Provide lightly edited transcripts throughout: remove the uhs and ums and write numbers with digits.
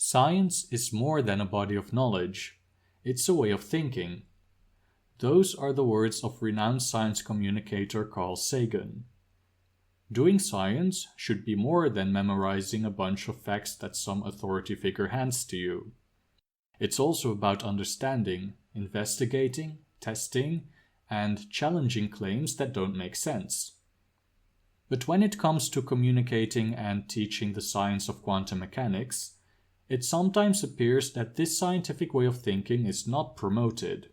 Science is more than a body of knowledge. It's a way of thinking. Those are the words of renowned science communicator Carl Sagan. Doing science should be more than memorizing a bunch of facts that some authority figure hands to you. It's also about understanding, investigating, testing, and challenging claims that don't make sense. But when it comes to communicating and teaching the science of quantum mechanics, it sometimes appears that this scientific way of thinking is not promoted.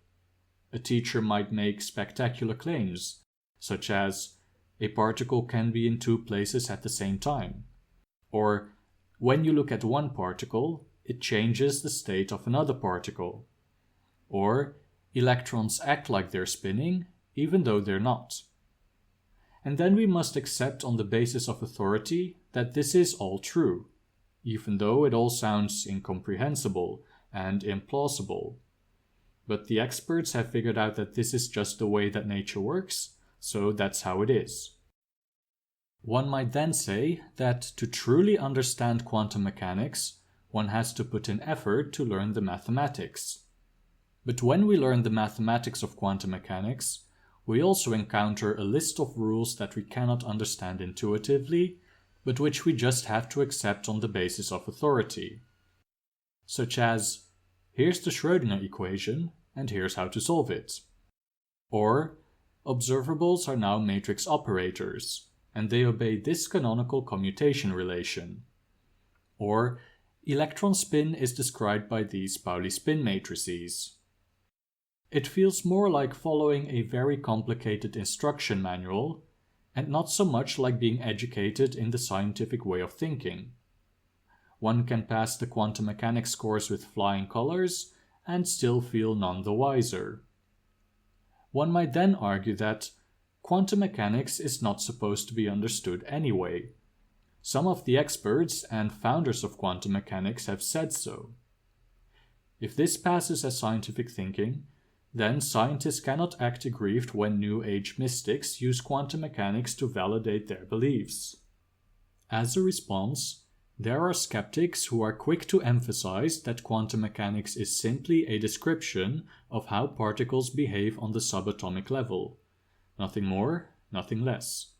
A teacher might make spectacular claims, such as, a particle can be in two places at the same time. Or, when you look at one particle, it changes the state of another particle. Or, electrons act like they're spinning, even though they're not. And then we must accept on the basis of authority that this is all true, even though it all sounds incomprehensible and implausible. But the experts have figured out that this is just the way that nature works, so that's how it is. One might then say that to truly understand quantum mechanics, one has to put in effort to learn the mathematics. But when we learn the mathematics of quantum mechanics, we also encounter a list of rules that we cannot understand intuitively, but which we just have to accept on the basis of authority. Such as, here's the Schrödinger equation, and here's how to solve it. Or, observables are now matrix operators, and they obey this canonical commutation relation. Or, electron spin is described by these Pauli spin matrices. It feels more like following a very complicated instruction manual, and not so much like being educated in the scientific way of thinking. One can pass the quantum mechanics course with flying colors and still feel none the wiser. One might then argue that quantum mechanics is not supposed to be understood anyway. Some of the experts and founders of quantum mechanics have said so. If this passes as scientific thinking, then scientists cannot act aggrieved when New Age mystics use quantum mechanics to validate their beliefs. As a response, there are skeptics who are quick to emphasize that quantum mechanics is simply a description of how particles behave on the subatomic level. Nothing more, nothing less.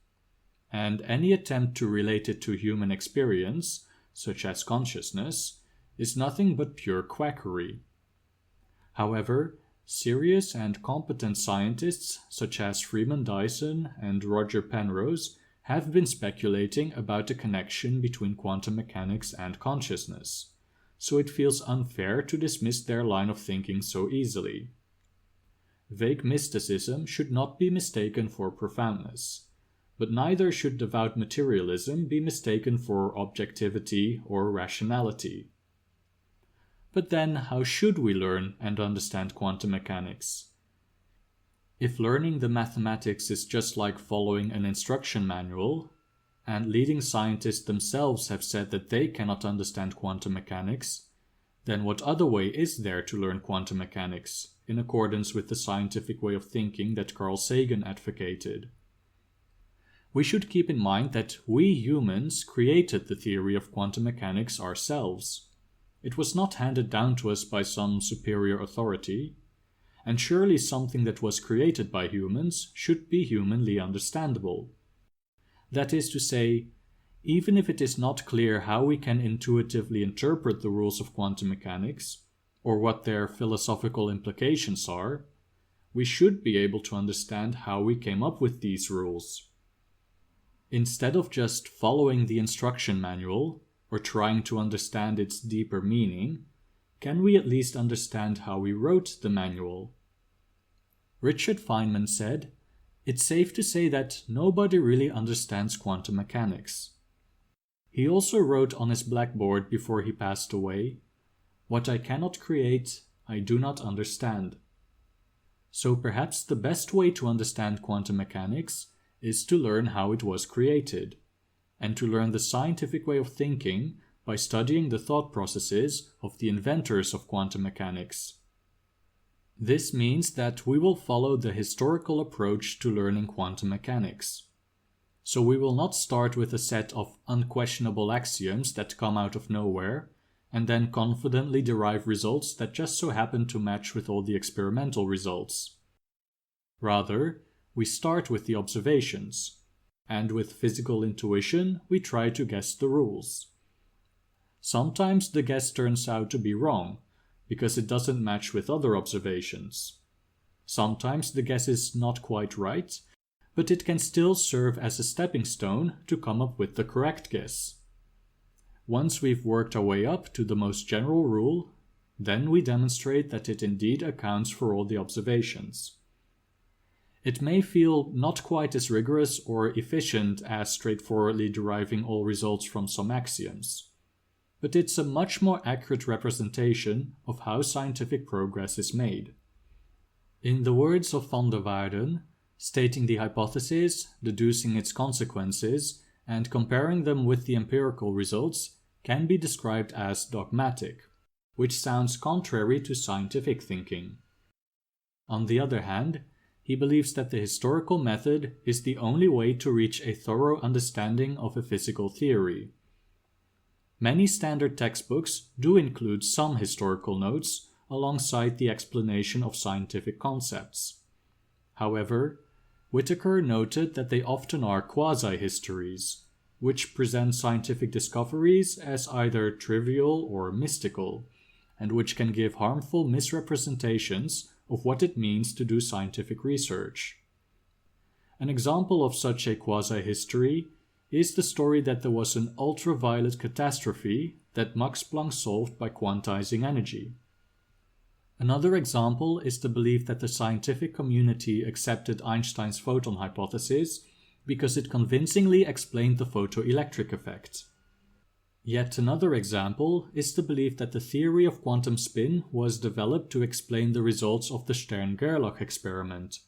And any attempt to relate it to human experience, such as consciousness, is nothing but pure quackery. However, serious and competent scientists such as Freeman Dyson and Roger Penrose have been speculating about the connection between quantum mechanics and consciousness, so it feels unfair to dismiss their line of thinking so easily. Vague mysticism should not be mistaken for profoundness, but neither should devout materialism be mistaken for objectivity or rationality. But then, how should we learn and understand quantum mechanics? If learning the mathematics is just like following an instruction manual, and leading scientists themselves have said that they cannot understand quantum mechanics, then what other way is there to learn quantum mechanics, in accordance with the scientific way of thinking that Carl Sagan advocated? We should keep in mind that we humans created the theory of quantum mechanics ourselves. It was not handed down to us by some superior authority, and surely something that was created by humans should be humanly understandable. That is to say, even if it is not clear how we can intuitively interpret the rules of quantum mechanics, or what their philosophical implications are, we should be able to understand how we came up with these rules. Instead of just following the instruction manual, or trying to understand its deeper meaning, can we at least understand how we wrote the manual? Richard Feynman said, "It's safe to say that nobody really understands quantum mechanics." He also wrote on his blackboard before he passed away, "What I cannot create, I do not understand." So perhaps the best way to understand quantum mechanics is to learn how it was created, and to learn the scientific way of thinking by studying the thought processes of the inventors of quantum mechanics. This means that we will follow the historical approach to learning quantum mechanics. So we will not start with a set of unquestionable axioms that come out of nowhere and then confidently derive results that just so happen to match with all the experimental results. Rather, we start with the observations, and with physical intuition we try to guess the rules. Sometimes the guess turns out to be wrong, because it doesn't match with other observations. Sometimes the guess is not quite right, but it can still serve as a stepping stone to come up with the correct guess. Once we've worked our way up to the most general rule, then we demonstrate that it indeed accounts for all the observations. It may feel not quite as rigorous or efficient as straightforwardly deriving all results from some axioms, but it's a much more accurate representation of how scientific progress is made. In the words of van der Waerden, stating the hypothesis, deducing its consequences, and comparing them with the empirical results can be described as dogmatic, which sounds contrary to scientific thinking. On the other hand, he believes that the historical method is the only way to reach a thorough understanding of a physical theory. Many standard textbooks do include some historical notes alongside the explanation of scientific concepts. However, Whittaker noted that they often are quasi-histories, which present scientific discoveries as either trivial or mystical, and which can give harmful misrepresentations of what it means to do scientific research. An example of such a quasi-history is the story that there was an ultraviolet catastrophe that Max Planck solved by quantizing energy. Another example is the belief that the scientific community accepted Einstein's photon hypothesis because it convincingly explained the photoelectric effect. Yet another example is the belief that the theory of quantum spin was developed to explain the results of the Stern-Gerlach experiment,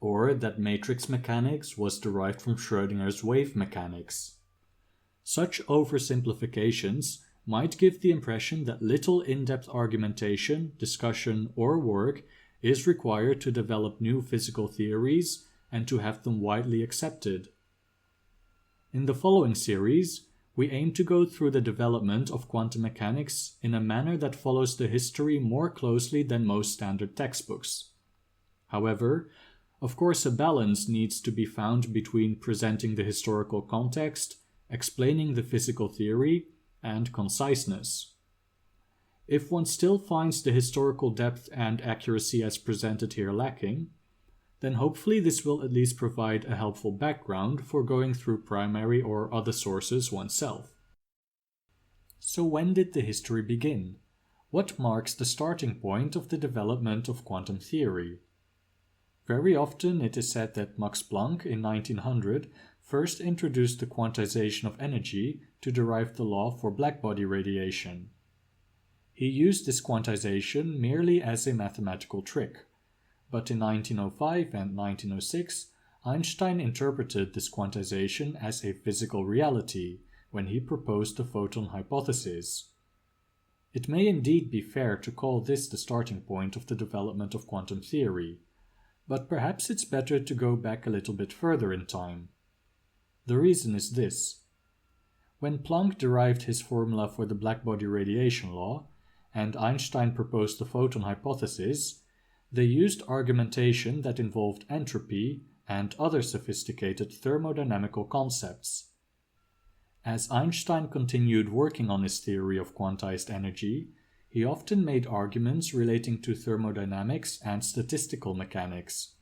or that matrix mechanics was derived from Schrödinger's wave mechanics. Such oversimplifications might give the impression that little in-depth argumentation, discussion, or work is required to develop new physical theories and to have them widely accepted. In the following series, we aim to go through the development of quantum mechanics in a manner that follows the history more closely than most standard textbooks. However, of course, a balance needs to be found between presenting the historical context, explaining the physical theory, and conciseness. If one still finds the historical depth and accuracy as presented here lacking, then hopefully this will at least provide a helpful background for going through primary or other sources oneself. So when did the history begin? What marks the starting point of the development of quantum theory? Very often it is said that Max Planck in 1900 first introduced the quantization of energy to derive the law for blackbody radiation. He used this quantization merely as a mathematical trick, but in 1905 and 1906 Einstein interpreted this quantization as a physical reality when he proposed the photon hypothesis. It may indeed be fair to call this the starting point of the development of quantum theory, but perhaps it's better to go back a little bit further in time. The reason is this. When Planck derived his formula for the blackbody radiation law, and Einstein proposed the photon hypothesis, they used argumentation that involved entropy and other sophisticated thermodynamical concepts. As Einstein continued working on his theory of quantized energy, he often made arguments relating to thermodynamics and statistical mechanics.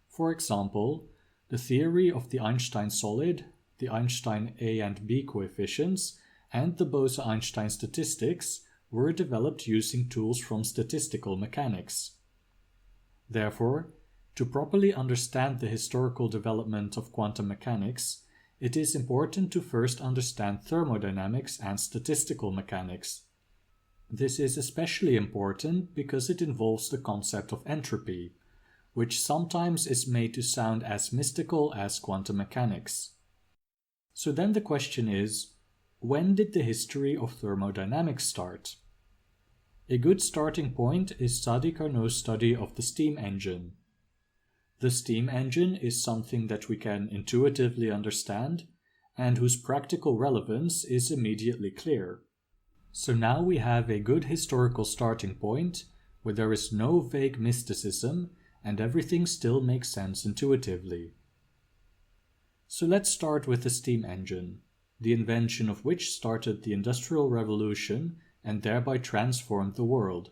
For example, the theory of the Einstein solid, the Einstein A and B coefficients, and the Bose-Einstein statistics were developed using tools from statistical mechanics. Therefore, to properly understand the historical development of quantum mechanics, it is important to first understand thermodynamics and statistical mechanics. This is especially important because it involves the concept of entropy, which sometimes is made to sound as mystical as quantum mechanics. So then the question is, when did the history of thermodynamics start? A good starting point is Sadi Carnot's study of the steam engine. The steam engine is something that we can intuitively understand and whose practical relevance is immediately clear. So now we have a good historical starting point where there is no vague mysticism and everything still makes sense intuitively. So let's start with the steam engine, the invention of which started the Industrial Revolution and thereby transformed the world.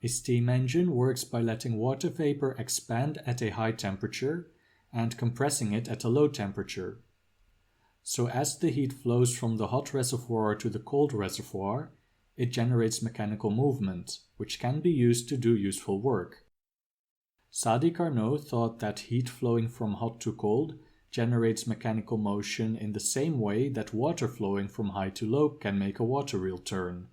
A steam engine works by letting water vapor expand at a high temperature and compressing it at a low temperature. So as the heat flows from the hot reservoir to the cold reservoir, it generates mechanical movement, which can be used to do useful work. Sadi Carnot thought that heat flowing from hot to cold generates mechanical motion in the same way that water flowing from high to low can make a water wheel turn.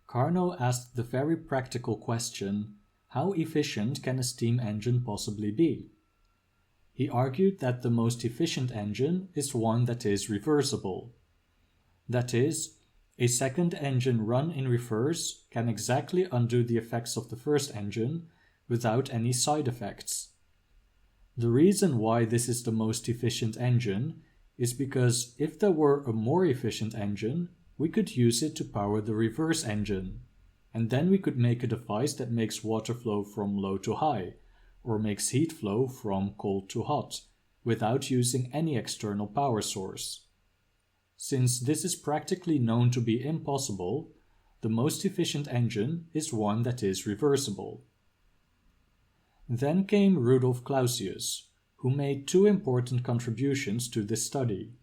Carnot asked the very practical question, how efficient can a steam engine possibly be? He argued that the most efficient engine is one that is reversible. That is, a second engine run in reverse can exactly undo the effects of the first engine without any side effects. The reason why this is the most efficient engine is because if there were a more efficient engine, we could use it to power the reverse engine, and then we could make a device that makes water flow from low to high, or makes heat flow from cold to hot, without using any external power source. Since this is practically known to be impossible, the most efficient engine is one that is reversible. Then came Rudolf Clausius, who made two important contributions to this study.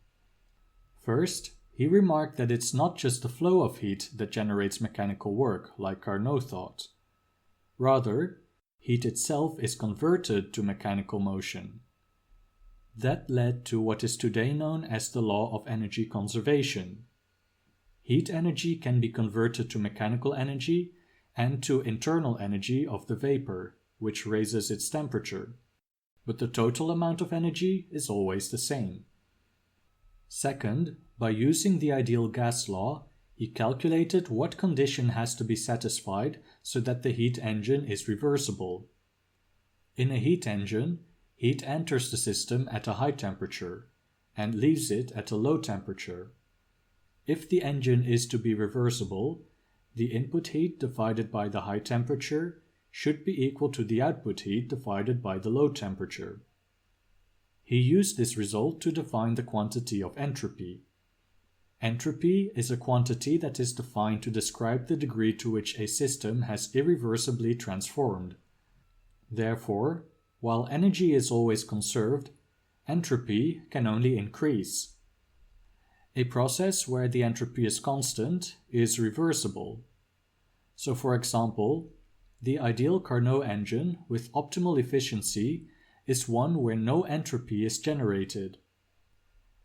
First, he remarked that it's not just the flow of heat that generates mechanical work, like Carnot thought. Rather, heat itself is converted to mechanical motion. That led to what is today known as the law of energy conservation. Heat energy can be converted to mechanical energy and to internal energy of the vapor, which raises its temperature, but the total amount of energy is always the same. Second, by using the ideal gas law, he calculated what condition has to be satisfied so that the heat engine is reversible. In a heat engine, heat enters the system at a high temperature and leaves it at a low temperature. If the engine is to be reversible, the input heat divided by the high temperature should be equal to the output heat divided by the low temperature. He used this result to define the quantity of entropy. Entropy is a quantity that is defined to describe the degree to which a system has irreversibly transformed. Therefore, while energy is always conserved, entropy can only increase. A process where the entropy is constant is reversible. So for example, the ideal Carnot engine with optimal efficiency is one where no entropy is generated.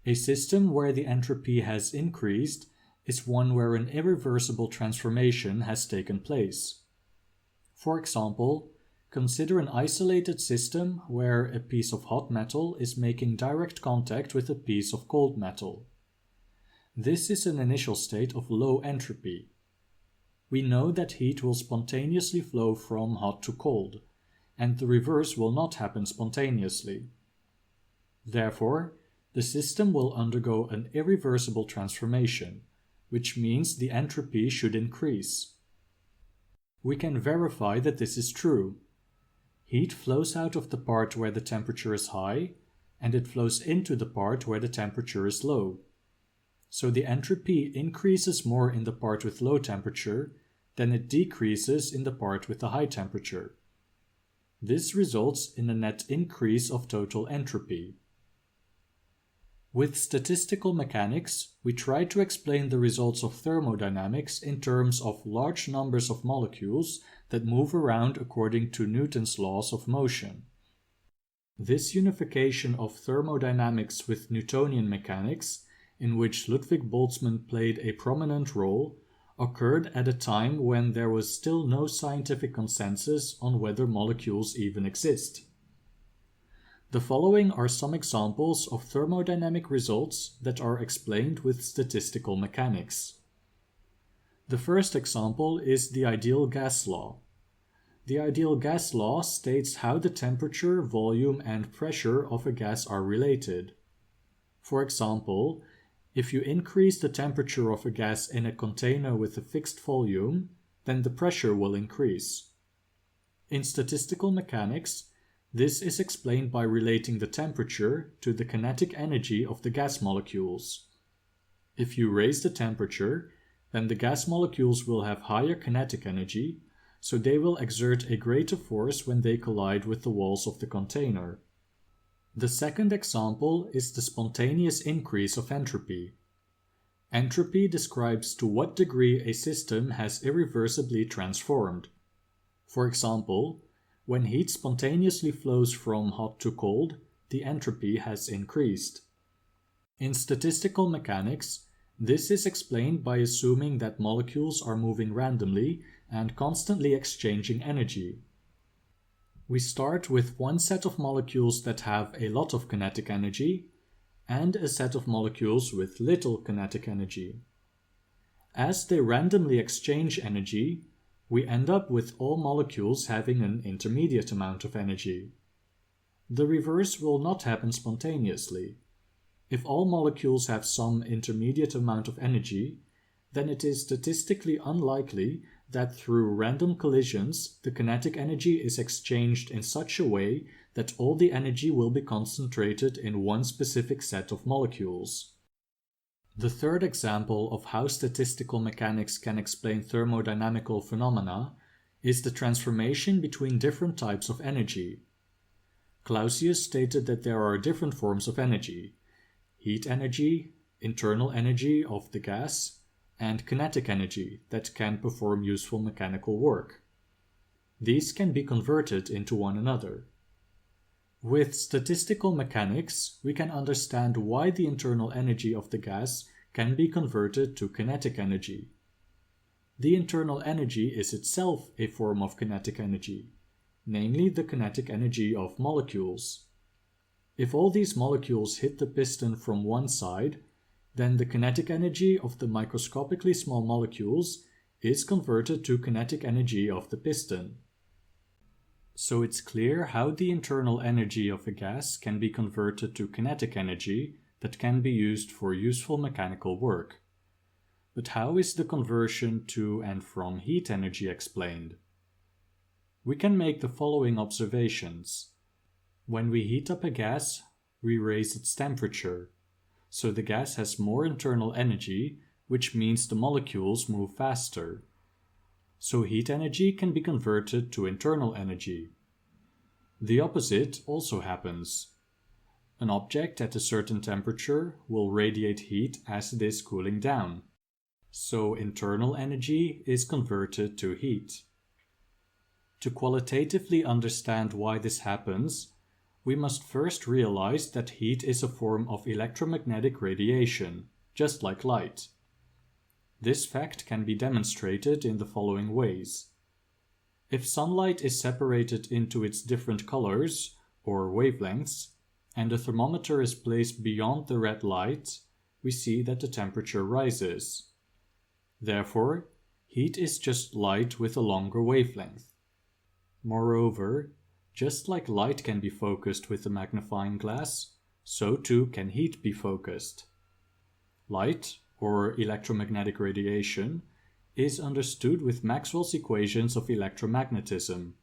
A system where the entropy has increased is one where an irreversible transformation has taken place. For example, consider an isolated system where a piece of hot metal is making direct contact with a piece of cold metal. This is an initial state of low entropy. We know that heat will spontaneously flow from hot to cold, and the reverse will not happen spontaneously. Therefore, the system will undergo an irreversible transformation, which means the entropy should increase. We can verify that this is true. Heat flows out of the part where the temperature is high, and it flows into the part where the temperature is low. So the entropy increases more in the part with low temperature than it decreases in the part with the high temperature. This results in a net increase of total entropy. With statistical mechanics, we try to explain the results of thermodynamics in terms of large numbers of molecules that move around according to Newton's laws of motion. This unification of thermodynamics with Newtonian mechanics, in which Ludwig Boltzmann played a prominent role, occurred at a time when there was still no scientific consensus on whether molecules even exist. The following are some examples of thermodynamic results that are explained with statistical mechanics. The first example is the ideal gas law. The ideal gas law states how the temperature, volume, and pressure of a gas are related. For example, If you increase the temperature of a gas in a container with a fixed volume, then the pressure will increase. In statistical mechanics, this is explained by relating the temperature to the kinetic energy of the gas molecules. If you raise the temperature, then the gas molecules will have higher kinetic energy, so they will exert a greater force when they collide with the walls of the container. The second example is the spontaneous increase of entropy. Entropy describes to what degree a system has irreversibly transformed. For example, when heat spontaneously flows from hot to cold, the entropy has increased. In statistical mechanics, this is explained by assuming that molecules are moving randomly and constantly exchanging energy. We start with one set of molecules that have a lot of kinetic energy and a set of molecules with little kinetic energy. As they randomly exchange energy, we end up with all molecules having an intermediate amount of energy. The reverse will not happen spontaneously. If all molecules have some intermediate amount of energy, then it is statistically unlikely that through random collisions the kinetic energy is exchanged in such a way that all the energy will be concentrated in one specific set of molecules. The third example of how statistical mechanics can explain thermodynamical phenomena is the transformation between different types of energy. Clausius stated that there are different forms of energy: heat energy, internal energy of the gas, and kinetic energy that can perform useful mechanical work. These can be converted into one another. With statistical mechanics, we can understand why the internal energy of the gas can be converted to kinetic energy. The internal energy is itself a form of kinetic energy, namely the kinetic energy of molecules. If all these molecules hit the piston from one side, then the kinetic energy of the microscopically small molecules is converted to kinetic energy of the piston. So it's clear how the internal energy of a gas can be converted to kinetic energy that can be used for useful mechanical work. But how is the conversion to and from heat energy explained? We can make the following observations. When we heat up a gas, we raise its temperature. So the gas has more internal energy, which means the molecules move faster. So heat energy can be converted to internal energy. The opposite also happens. An object at a certain temperature will radiate heat as it is cooling down. So internal energy is converted to heat. To qualitatively understand why this happens, we must first realize that heat is a form of electromagnetic radiation, just like light. This fact can be demonstrated in the following ways. If sunlight is separated into its different colors, or wavelengths, and a thermometer is placed beyond the red light, we see that the temperature rises. Therefore, heat is just light with a longer wavelength. Moreover, just like light can be focused with a magnifying glass, so too can heat be focused. Light, or electromagnetic radiation, is understood with Maxwell's equations of electromagnetism.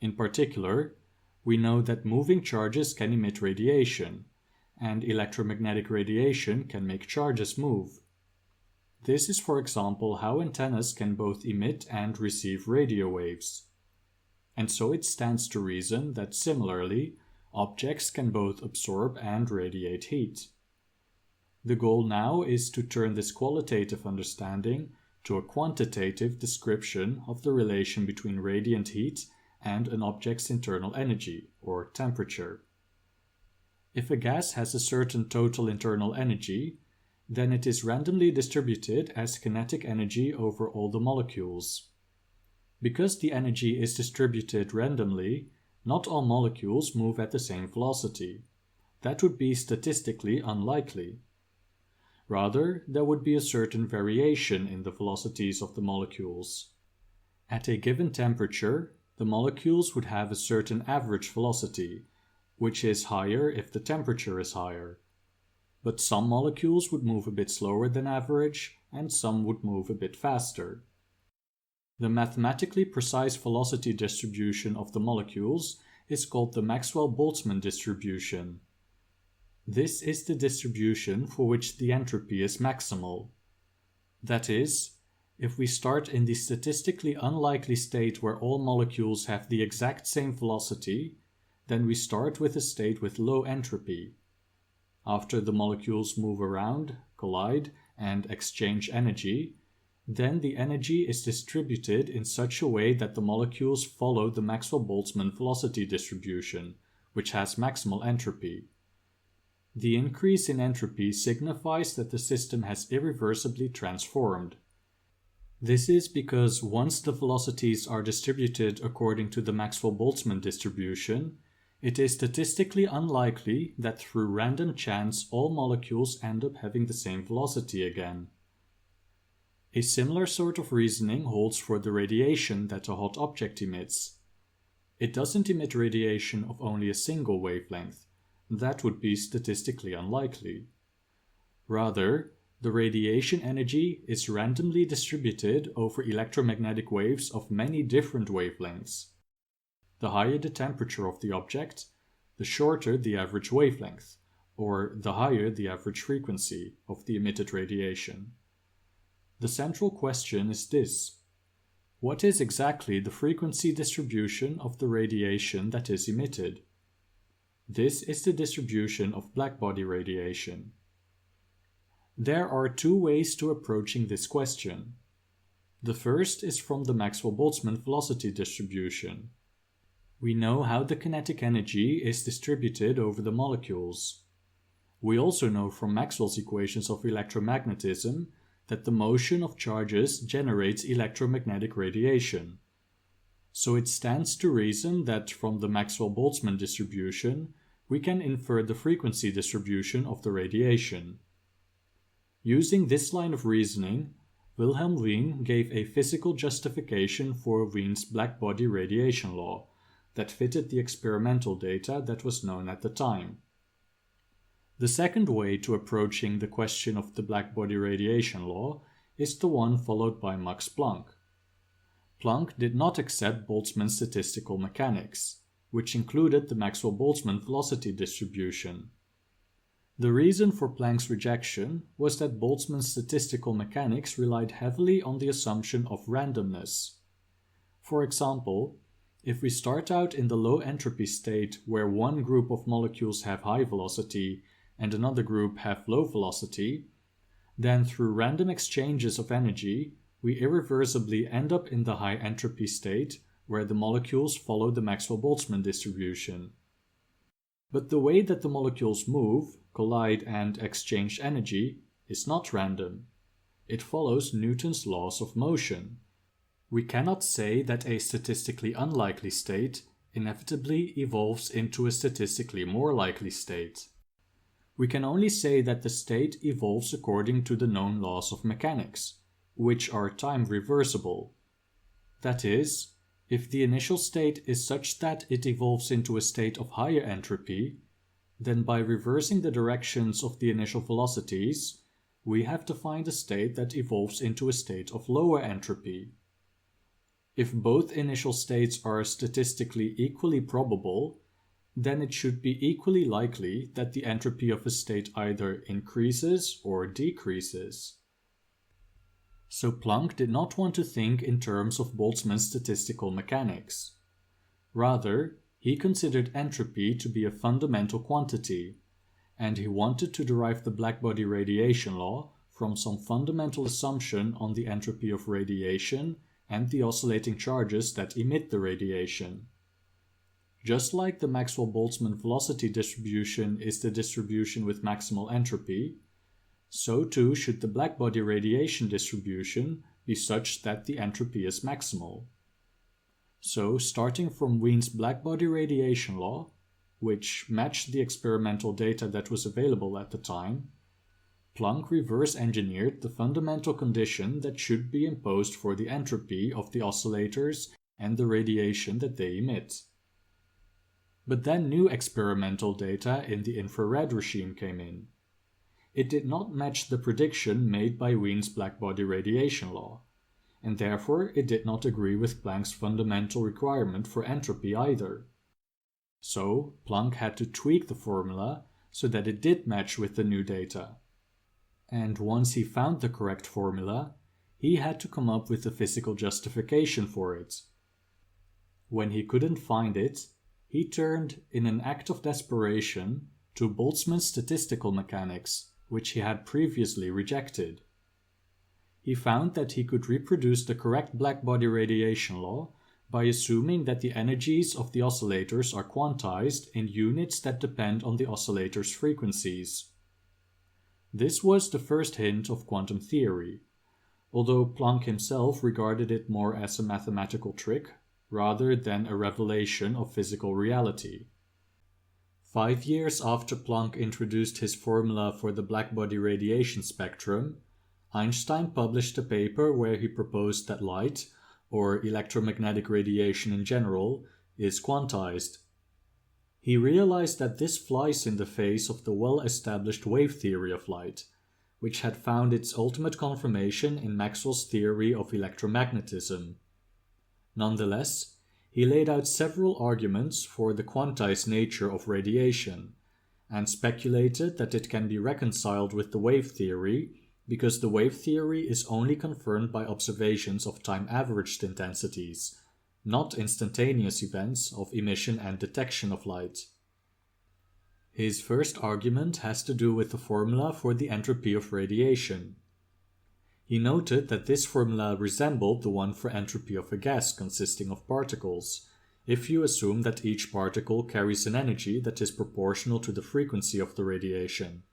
In particular, we know that moving charges can emit radiation, and electromagnetic radiation can make charges move. This is, for example, how antennas can both emit and receive radio waves. And so it stands to reason that similarly, objects can both absorb and radiate heat. The goal now is to turn this qualitative understanding to a quantitative description of the relation between radiant heat and an object's internal energy, or temperature. If a gas has a certain total internal energy, then it is randomly distributed as kinetic energy over all the molecules. Because the energy is distributed randomly, not all molecules move at the same velocity. That would be statistically unlikely. Rather, there would be a certain variation in the velocities of the molecules. At a given temperature, the molecules would have a certain average velocity, which is higher if the temperature is higher. but some molecules would move a bit slower than average and some would move a bit faster. The mathematically precise velocity distribution of the molecules is called the Maxwell-Boltzmann distribution. This is the distribution for which the entropy is maximal. That is, if we start in the statistically unlikely state where all molecules have the exact same velocity, then we start with a state with low entropy. After the molecules move around, collide, and exchange energy, then the energy is distributed in such a way that the molecules follow the Maxwell-Boltzmann velocity distribution, which has maximal entropy. The increase in entropy signifies that the system has irreversibly transformed. This is because once the velocities are distributed according to the Maxwell-Boltzmann distribution, it is statistically unlikely that through random chance all molecules end up having the same velocity again. A similar sort of reasoning holds for the radiation that a hot object emits. It doesn't emit radiation of only a single wavelength. That would be statistically unlikely. Rather, the radiation energy is randomly distributed over electromagnetic waves of many different wavelengths. The higher the temperature of the object, the shorter the average wavelength, or the higher the average frequency of the emitted radiation. The central question is this: what is exactly the frequency distribution of the radiation that is emitted? This is the distribution of blackbody radiation. There are two ways to approaching this question. The first is from the Maxwell-Boltzmann velocity distribution. We know how the kinetic energy is distributed over the molecules. We also know from Maxwell's equations of electromagnetism that the motion of charges generates electromagnetic radiation. So it stands to reason that from the Maxwell-Boltzmann distribution, we can infer the frequency distribution of the radiation. Using this line of reasoning, Wilhelm Wien gave a physical justification for Wien's blackbody radiation law that fitted the experimental data that was known at the time. The second way to approaching the question of the blackbody radiation law is the one followed by Max Planck. Planck did not accept Boltzmann's statistical mechanics, which included the Maxwell-Boltzmann velocity distribution. The reason for Planck's rejection was that Boltzmann's statistical mechanics relied heavily on the assumption of randomness. For example, if we start out in the low entropy state where one group of molecules have high velocity and another group have low velocity, then through random exchanges of energy, we irreversibly end up in the high entropy state where the molecules follow the Maxwell-Boltzmann distribution. But the way that the molecules move, collide, and exchange energy is not random. It follows Newton's laws of motion. We cannot say that a statistically unlikely state inevitably evolves into a statistically more likely state. We can only say that the state evolves according to the known laws of mechanics, which are time reversible. That is, if the initial state is such that it evolves into a state of higher entropy, then by reversing the directions of the initial velocities, we have to find a state that evolves into a state of lower entropy. If both initial states are statistically equally probable, then it should be equally likely that the entropy of a state either increases or decreases. So Planck did not want to think in terms of Boltzmann's statistical mechanics. Rather, he considered entropy to be a fundamental quantity, and he wanted to derive the blackbody radiation law from some fundamental assumption on the entropy of radiation and the oscillating charges that emit the radiation. Just like the Maxwell-Boltzmann velocity distribution is the distribution with maximal entropy, so too should the blackbody radiation distribution be such that the entropy is maximal. So, starting from Wien's blackbody radiation law, which matched the experimental data that was available at the time, Planck reverse-engineered the fundamental condition that should be imposed for the entropy of the oscillators and the radiation that they emit. But then new experimental data in the infrared regime came in. it did not match the prediction made by Wien's blackbody radiation law, and therefore it did not agree with Planck's fundamental requirement for entropy either. So Planck had to tweak the formula so that it did match with the new data. And once he found the correct formula, he had to come up with a physical justification for it. When he couldn't find it, he turned, in an act of desperation, to Boltzmann's statistical mechanics, which he had previously rejected. He found that he could reproduce the correct blackbody radiation law by assuming that the energies of the oscillators are quantized in units that depend on the oscillator's frequencies. This was the first hint of quantum theory, although Planck himself regarded it more as a mathematical trick rather than a revelation of physical reality. 5 years after Planck introduced his formula for the blackbody radiation spectrum, Einstein published a paper where he proposed that light, or electromagnetic radiation in general, is quantized. He realized that this flies in the face of the well-established wave theory of light, which had found its ultimate confirmation in Maxwell's theory of electromagnetism. Nonetheless, he laid out several arguments for the quantized nature of radiation, and speculated that it can be reconciled with the wave theory because the wave theory is only confirmed by observations of time-averaged intensities, not instantaneous events of emission and detection of light. His first argument has to do with the formula for the entropy of radiation. He noted that this formula resembled the one for entropy of a gas consisting of particles, if you assume that each particle carries an energy that is proportional to the frequency of the radiation.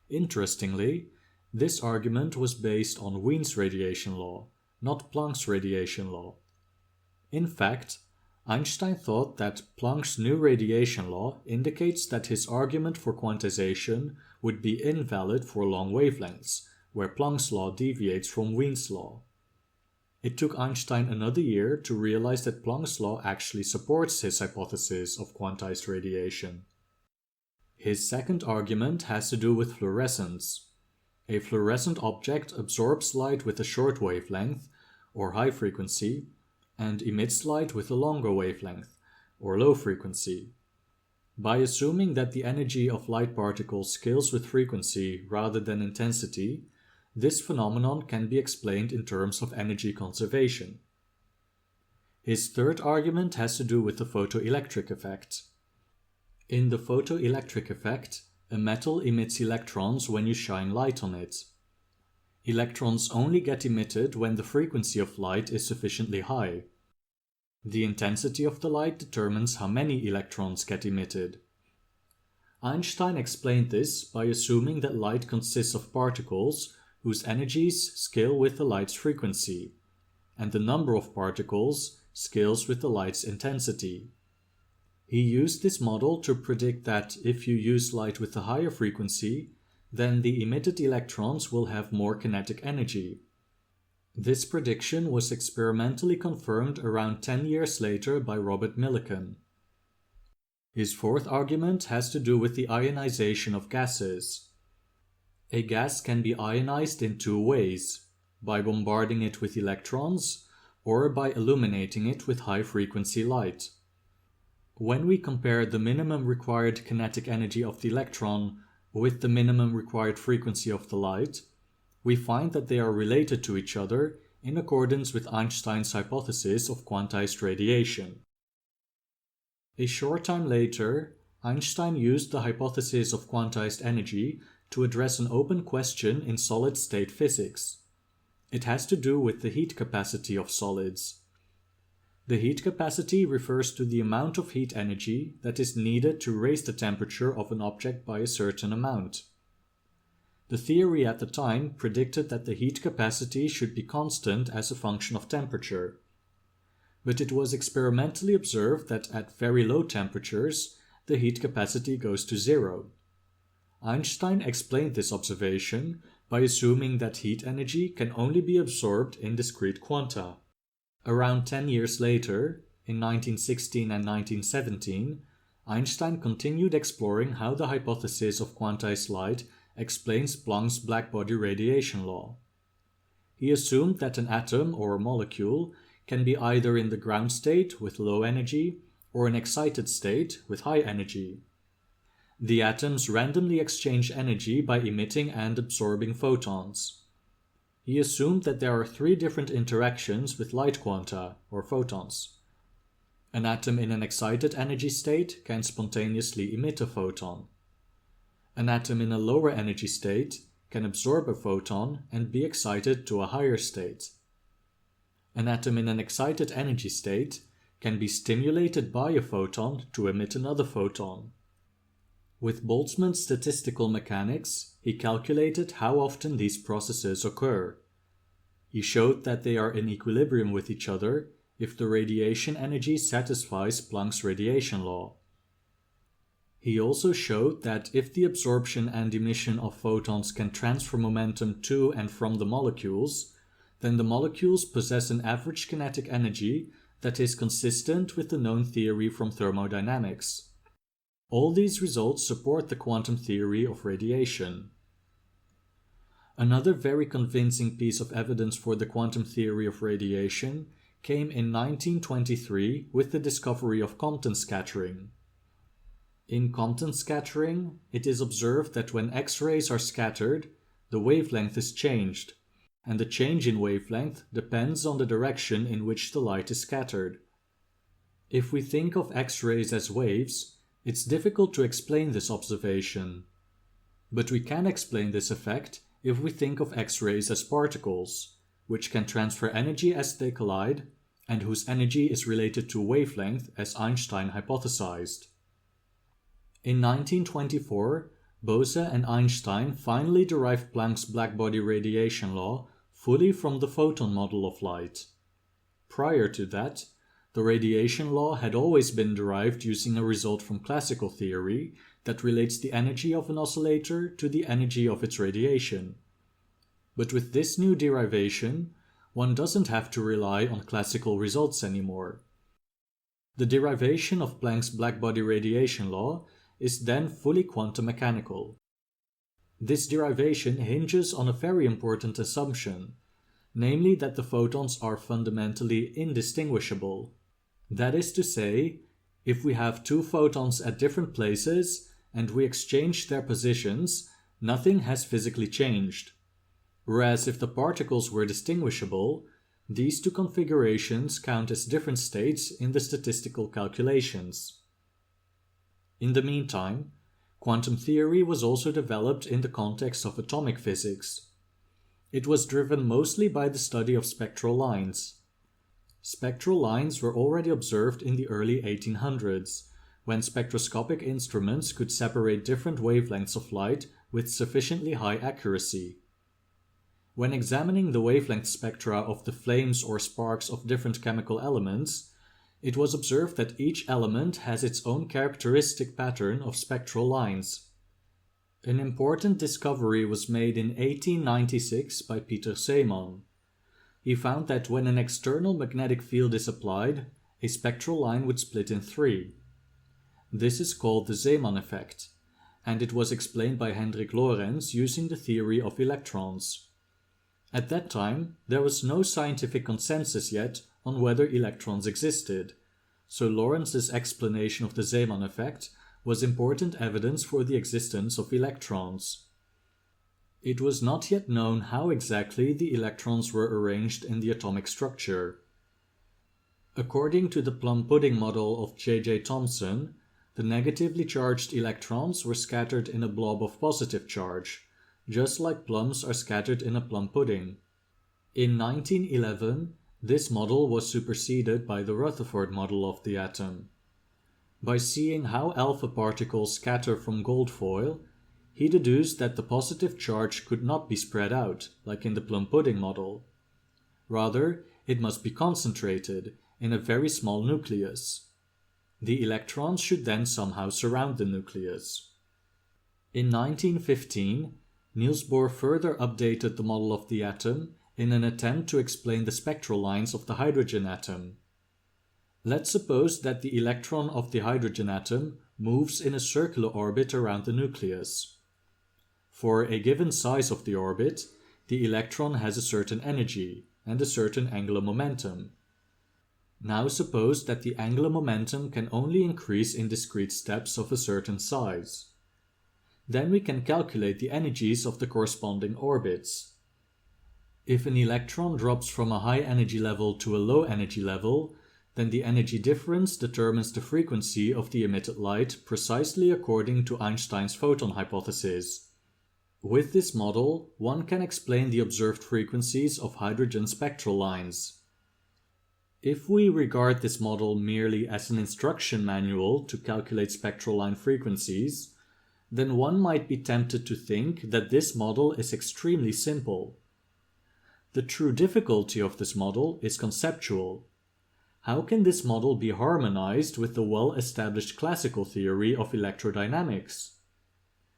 Interestingly, this argument was based on Wien's radiation law, not Planck's radiation law. In fact, Einstein thought that Planck's new radiation law indicates that his argument for quantization would be invalid for long wavelengths, where Planck's law deviates from Wien's law. It took Einstein another year to realize that Planck's law actually supports his hypothesis of quantized radiation. His second argument has to do with fluorescence. A fluorescent object absorbs light with a short wavelength, or high frequency, and emits light with a longer wavelength, or low frequency. By assuming that the energy of light particles scales with frequency rather than intensity, this phenomenon can be explained in terms of energy conservation. His third argument has to do with the photoelectric effect. In the photoelectric effect, a metal emits electrons when you shine light on it. Electrons only get emitted when the frequency of light is sufficiently high. The intensity of the light determines how many electrons get emitted. Einstein explained this by assuming that light consists of particles whose energies scale with the light's frequency, and the number of particles scales with the light's intensity. He used this model to predict that if you use light with a higher frequency, then the emitted electrons will have more kinetic energy. This prediction was experimentally confirmed around 10 years later by Robert Millikan. His fourth argument has to do with the ionization of gases. A gas can be ionized in two ways, by bombarding it with electrons or by illuminating it with high-frequency light. When we compare the minimum required kinetic energy of the electron with the minimum required frequency of the light, we find that they are related to each other in accordance with Einstein's hypothesis of quantized radiation. A short time later, Einstein used the hypothesis of quantized energy to address an open question in solid-state physics. It has to do with the heat capacity of solids. The heat capacity refers to the amount of heat energy that is needed to raise the temperature of an object by a certain amount. The theory at the time predicted that the heat capacity should be constant as a function of temperature. But it was experimentally observed that at very low temperatures, the heat capacity goes to zero. Einstein explained this observation by assuming that heat energy can only be absorbed in discrete quanta. Around 10 years later, in 1916 and 1917, Einstein continued exploring how the hypothesis of quantized light explains Planck's blackbody radiation law. He assumed that an atom or a molecule can be either in the ground state with low energy or an excited state with high energy. The atoms randomly exchange energy by emitting and absorbing photons. He assumed that there are three different interactions with light quanta, or photons. An atom in an excited energy state can spontaneously emit a photon. An atom in a lower energy state can absorb a photon and be excited to a higher state. An atom in an excited energy state can be stimulated by a photon to emit another photon. With Boltzmann's statistical mechanics, he calculated how often these processes occur. He showed that they are in equilibrium with each other if the radiation energy satisfies Planck's radiation law. He also showed that if the absorption and emission of photons can transfer momentum to and from the molecules, then the molecules possess an average kinetic energy that is consistent with the known theory from thermodynamics. All these results support the quantum theory of radiation. Another very convincing piece of evidence for the quantum theory of radiation came in 1923 with the discovery of Compton scattering. In Compton scattering, it is observed that when X-rays are scattered, the wavelength is changed, and the change in wavelength depends on the direction in which the light is scattered. If we think of X-rays as waves, it's difficult to explain this observation. But we can explain this effect if we think of X-rays as particles, which can transfer energy as they collide, and whose energy is related to wavelength as Einstein hypothesized. In 1924, Bose and Einstein finally derived Planck's blackbody radiation law fully from the photon model of light. Prior to that, the radiation law had always been derived using a result from classical theory that relates the energy of an oscillator to the energy of its radiation. But with this new derivation, one doesn't have to rely on classical results anymore. The derivation of Planck's blackbody radiation law is then fully quantum mechanical. This derivation hinges on a very important assumption, namely that the photons are fundamentally indistinguishable. That is to say, if we have two photons at different places and we exchange their positions, nothing has physically changed. Whereas if the particles were distinguishable, these two configurations count as different states in the statistical calculations. In the meantime, quantum theory was also developed in the context of atomic physics. It was driven mostly by the study of spectral lines. Spectral lines were already observed in the early 1800s, when spectroscopic instruments could separate different wavelengths of light with sufficiently high accuracy. When examining the wavelength spectra of the flames or sparks of different chemical elements, it was observed that each element has its own characteristic pattern of spectral lines. An important discovery was made in 1896 by Peter Zeeman. He found that when an external magnetic field is applied, a spectral line would split in three. This is called the Zeeman effect, and it was explained by Hendrik Lorentz using the theory of electrons. At that time, there was no scientific consensus yet on whether electrons existed, so Lorentz's explanation of the Zeeman effect was important evidence for the existence of electrons. It was not yet known how exactly the electrons were arranged in the atomic structure. According to the plum pudding model of J.J. Thomson, the negatively charged electrons were scattered in a blob of positive charge, just like plums are scattered in a plum pudding. In 1911, this model was superseded by the Rutherford model of the atom. By seeing how alpha particles scatter from gold foil, he deduced that the positive charge could not be spread out, like in the plum pudding model. Rather, it must be concentrated in a very small nucleus. The electrons should then somehow surround the nucleus. In 1915, Niels Bohr further updated the model of the atom in an attempt to explain the spectral lines of the hydrogen atom. Let's suppose that the electron of the hydrogen atom moves in a circular orbit around the nucleus. For a given size of the orbit, the electron has a certain energy and a certain angular momentum. Now suppose that the angular momentum can only increase in discrete steps of a certain size. Then we can calculate the energies of the corresponding orbits. If an electron drops from a high energy level to a low energy level, then the energy difference determines the frequency of the emitted light precisely according to Einstein's photon hypothesis. With this model, one can explain the observed frequencies of hydrogen spectral lines. If we regard this model merely as an instruction manual to calculate spectral line frequencies, then one might be tempted to think that this model is extremely simple. The true difficulty of this model is conceptual. How can this model be harmonized with the well-established classical theory of electrodynamics?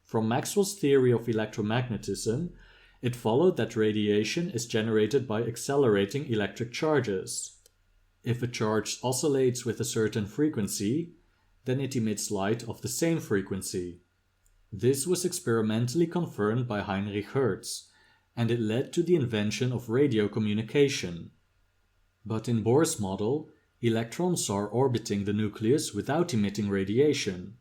From Maxwell's theory of electromagnetism, it followed that radiation is generated by accelerating electric charges. If a charge oscillates with a certain frequency, then it emits light of the same frequency. This was experimentally confirmed by Heinrich Hertz, and it led to the invention of radio communication. But in Bohr's model, electrons are orbiting the nucleus without emitting radiation.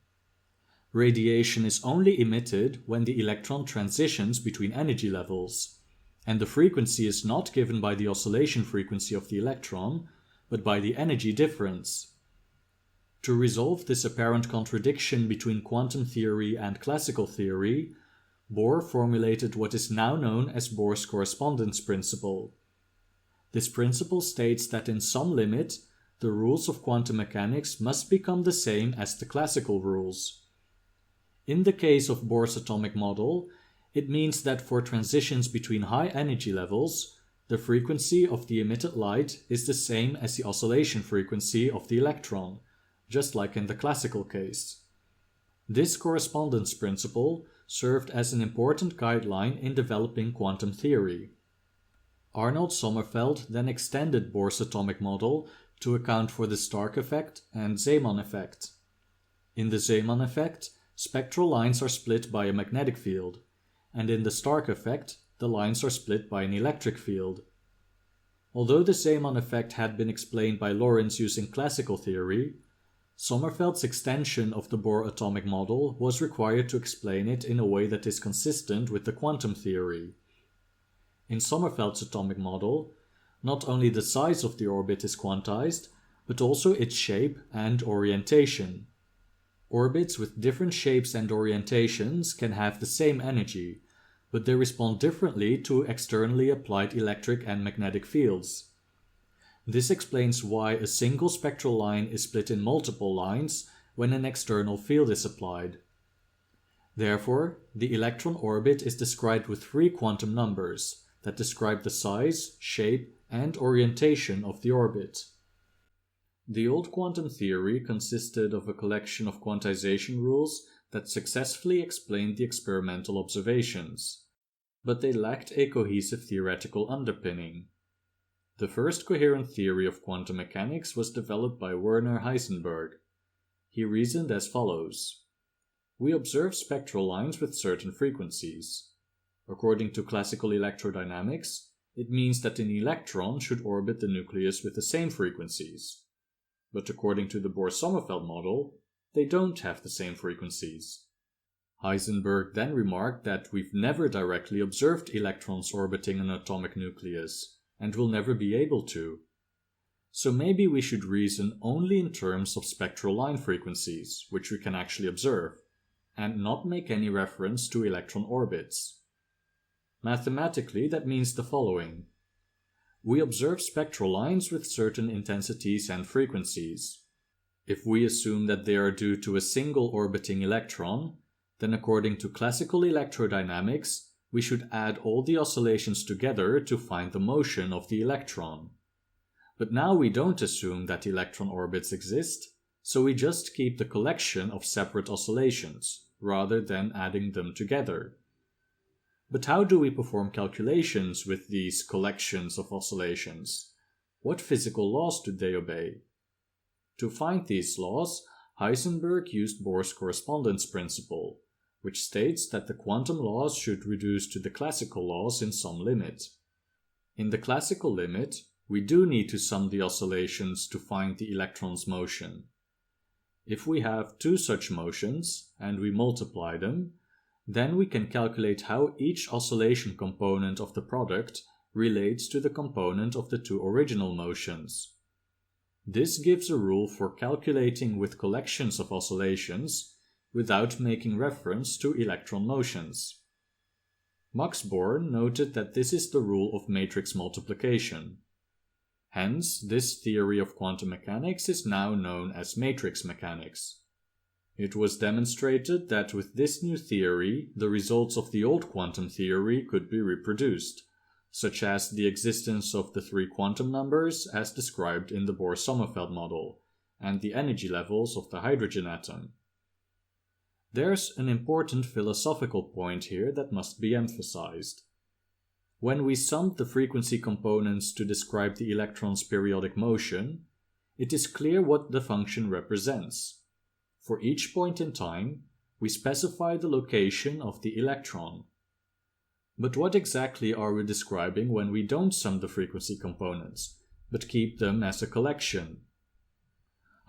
Radiation is only emitted when the electron transitions between energy levels, and the frequency is not given by the oscillation frequency of the electron, but by the energy difference. To resolve this apparent contradiction between quantum theory and classical theory, Bohr formulated what is now known as Bohr's correspondence principle. This principle states that in some limit, the rules of quantum mechanics must become the same as the classical rules. In the case of Bohr's atomic model, it means that for transitions between high energy levels, the frequency of the emitted light is the same as the oscillation frequency of the electron, just like in the classical case. This correspondence principle served as an important guideline in developing quantum theory. Arnold Sommerfeld then extended Bohr's atomic model to account for the Stark effect and Zeeman effect. In the Zeeman effect, spectral lines are split by a magnetic field, and in the Stark effect, the lines are split by an electric field. Although the Zeeman effect had been explained by Lorentz using classical theory, Sommerfeld's extension of the Bohr atomic model was required to explain it in a way that is consistent with the quantum theory. In Sommerfeld's atomic model, not only the size of the orbit is quantized, but also its shape and orientation. Orbits with different shapes and orientations can have the same energy, but they respond differently to externally applied electric and magnetic fields. This explains why a single spectral line is split in multiple lines when an external field is applied. Therefore, the electron orbit is described with 3 quantum numbers that describe the size, shape, and orientation of the orbit. The old quantum theory consisted of a collection of quantization rules that successfully explained the experimental observations, but they lacked a cohesive theoretical underpinning. The first coherent theory of quantum mechanics was developed by Werner Heisenberg. He reasoned as follows. We observe spectral lines with certain frequencies. According to classical electrodynamics, it means that an electron should orbit the nucleus with the same frequencies. But according to the Bohr-Sommerfeld model, they don't have the same frequencies. Heisenberg then remarked that we've never directly observed electrons orbiting an atomic nucleus, and will never be able to. So maybe we should reason only in terms of spectral line frequencies, which we can actually observe, and not make any reference to electron orbits. Mathematically, that means the following. We observe spectral lines with certain intensities and frequencies. If we assume that they are due to a single orbiting electron, then according to classical electrodynamics, we should add all the oscillations together to find the motion of the electron. But now we don't assume that electron orbits exist, so we just keep the collection of separate oscillations, rather than adding them together. But how do we perform calculations with these collections of oscillations? What physical laws do they obey? To find these laws, Heisenberg used Bohr's correspondence principle, which states that the quantum laws should reduce to the classical laws in some limit. In the classical limit, we do need to sum the oscillations to find the electron's motion. If we have two such motions, and we multiply them, then we can calculate how each oscillation component of the product relates to the component of the two original motions. This gives a rule for calculating with collections of oscillations without making reference to electron motions. Max Born noted that this is the rule of matrix multiplication. Hence, this theory of quantum mechanics is now known as matrix mechanics. It was demonstrated that with this new theory, the results of the old quantum theory could be reproduced, such as the existence of the three quantum numbers as described in the Bohr-Sommerfeld model, and the energy levels of the hydrogen atom. There's an important philosophical point here that must be emphasized. When we summed the frequency components to describe the electron's periodic motion, it is clear what the function represents. For each point in time, we specify the location of the electron. But what exactly are we describing when we don't sum the frequency components, but keep them as a collection?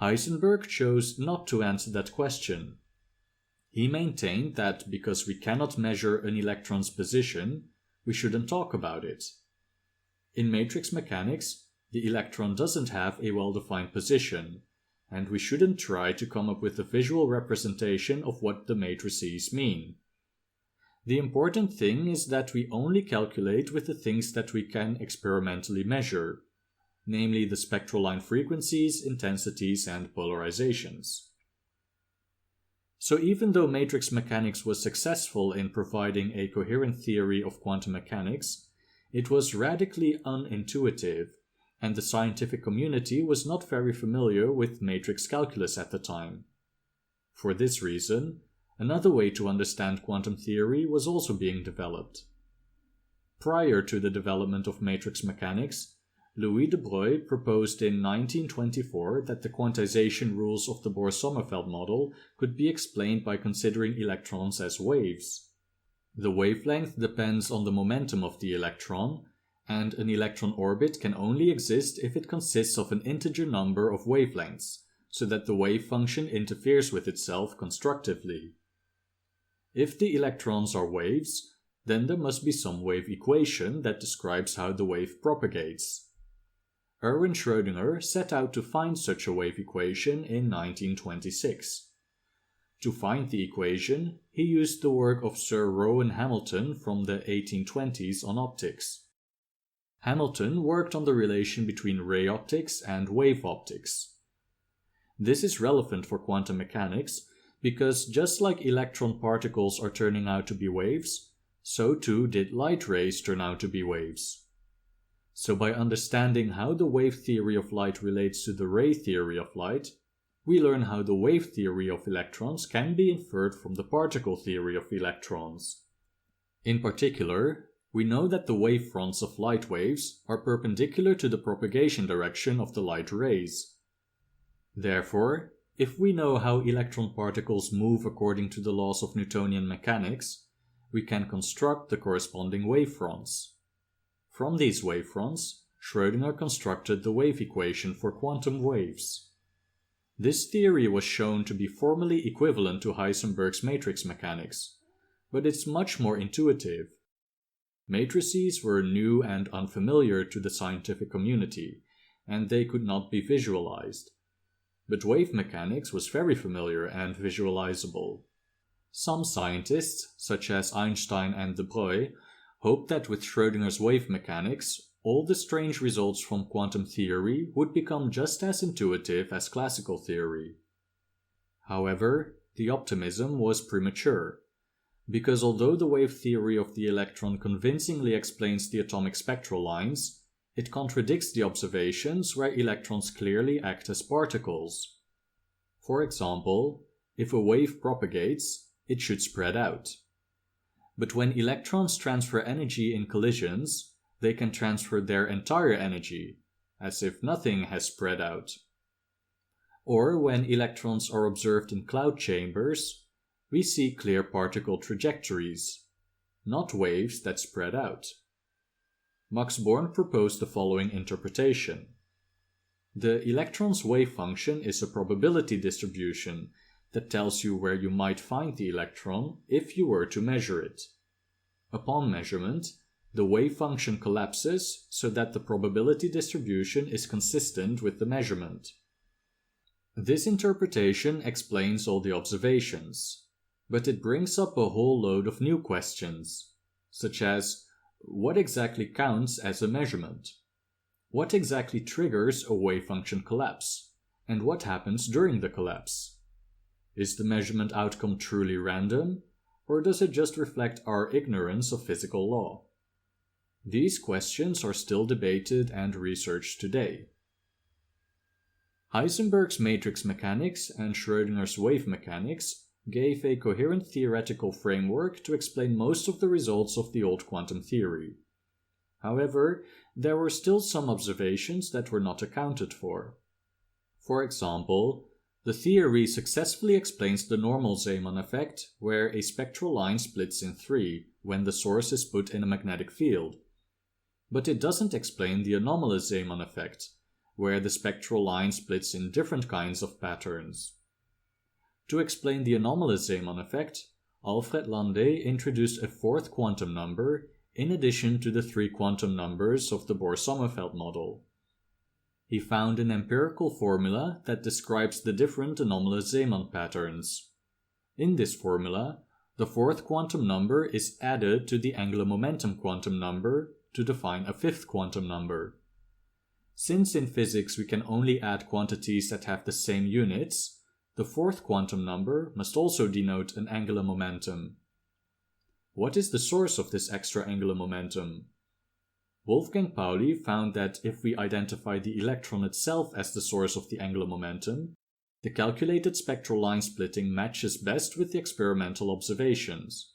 Heisenberg chose not to answer that question. He maintained that because we cannot measure an electron's position, we shouldn't talk about it. In matrix mechanics, the electron doesn't have a well-defined position, and we shouldn't try to come up with a visual representation of what the matrices mean. The important thing is that we only calculate with the things that we can experimentally measure, namely the spectral line frequencies, intensities, and polarizations. So even though matrix mechanics was successful in providing a coherent theory of quantum mechanics, it was radically unintuitive, and the scientific community was not very familiar with matrix calculus at the time. For this reason, another way to understand quantum theory was also being developed. Prior to the development of matrix mechanics, Louis de Broglie proposed in 1924 that the quantization rules of the Bohr-Sommerfeld model could be explained by considering electrons as waves. The wavelength depends on the momentum of the electron, and an electron orbit can only exist if it consists of an integer number of wavelengths, so that the wave function interferes with itself constructively. If the electrons are waves, then there must be some wave equation that describes how the wave propagates. Erwin Schrödinger set out to find such a wave equation in 1926. To find the equation, he used the work of Sir Rowan Hamilton from the 1820s on optics. Hamilton worked on the relation between ray optics and wave optics. This is relevant for quantum mechanics because just like electron particles are turning out to be waves, so too did light rays turn out to be waves. So by understanding how the wave theory of light relates to the ray theory of light, we learn how the wave theory of electrons can be inferred from the particle theory of electrons. In particular, we know that the wavefronts of light waves are perpendicular to the propagation direction of the light rays. Therefore, if we know how electron particles move according to the laws of Newtonian mechanics, we can construct the corresponding wavefronts. From these wavefronts, Schrödinger constructed the wave equation for quantum waves. This theory was shown to be formally equivalent to Heisenberg's matrix mechanics, but it's much more intuitive. Matrices were new and unfamiliar to the scientific community, and they could not be visualized. But wave mechanics was very familiar and visualizable. Some scientists, such as Einstein and de Broglie, hoped that with Schrödinger's wave mechanics, all the strange results from quantum theory would become just as intuitive as classical theory. However, the optimism was premature, because although the wave theory of the electron convincingly explains the atomic spectral lines, it contradicts the observations where electrons clearly act as particles. For example, if a wave propagates, it should spread out. But when electrons transfer energy in collisions, they can transfer their entire energy, as if nothing has spread out. Or when electrons are observed in cloud chambers, we see clear particle trajectories, not waves that spread out. Max Born proposed the following interpretation. The electron's wave function is a probability distribution that tells you where you might find the electron if you were to measure it. Upon measurement, the wave function collapses so that the probability distribution is consistent with the measurement. This interpretation explains all the observations, but it brings up a whole load of new questions, such as what exactly counts as a measurement? What exactly triggers a wave function collapse? And what happens during the collapse? Is the measurement outcome truly random, or does it just reflect our ignorance of physical law? These questions are still debated and researched today. Heisenberg's matrix mechanics and Schrödinger's wave mechanics gave a coherent theoretical framework to explain most of the results of the old quantum theory. However, there were still some observations that were not accounted for. For example, the theory successfully explains the normal Zeeman effect, where a spectral line splits in three when the source is put in a magnetic field. But it doesn't explain the anomalous Zeeman effect, where the spectral line splits in different kinds of patterns. To explain the anomalous Zeeman effect, Alfred Landé introduced a fourth quantum number in addition to the three quantum numbers of the Bohr-Sommerfeld model. He found an empirical formula that describes the different anomalous Zeeman patterns. In this formula, the fourth quantum number is added to the angular momentum quantum number to define a fifth quantum number. Since in physics we can only add quantities that have the same units, the fourth quantum number must also denote an angular momentum. What is the source of this extra angular momentum? Wolfgang Pauli found that if we identify the electron itself as the source of the angular momentum, the calculated spectral line splitting matches best with the experimental observations.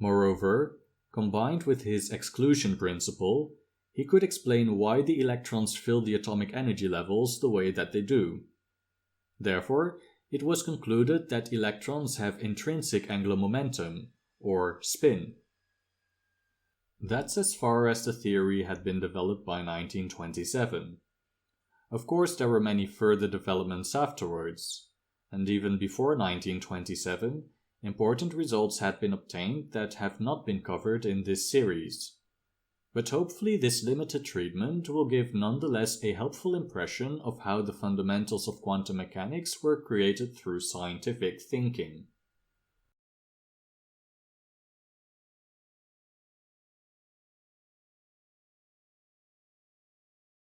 Moreover, combined with his exclusion principle, he could explain why the electrons fill the atomic energy levels the way that they do. Therefore, it was concluded that electrons have intrinsic angular momentum, or spin. That's as far as the theory had been developed by 1927. Of course, there were many further developments afterwards, and even before 1927, important results had been obtained that have not been covered in this series. But hopefully this limited treatment will give nonetheless a helpful impression of how the fundamentals of quantum mechanics were created through scientific thinking.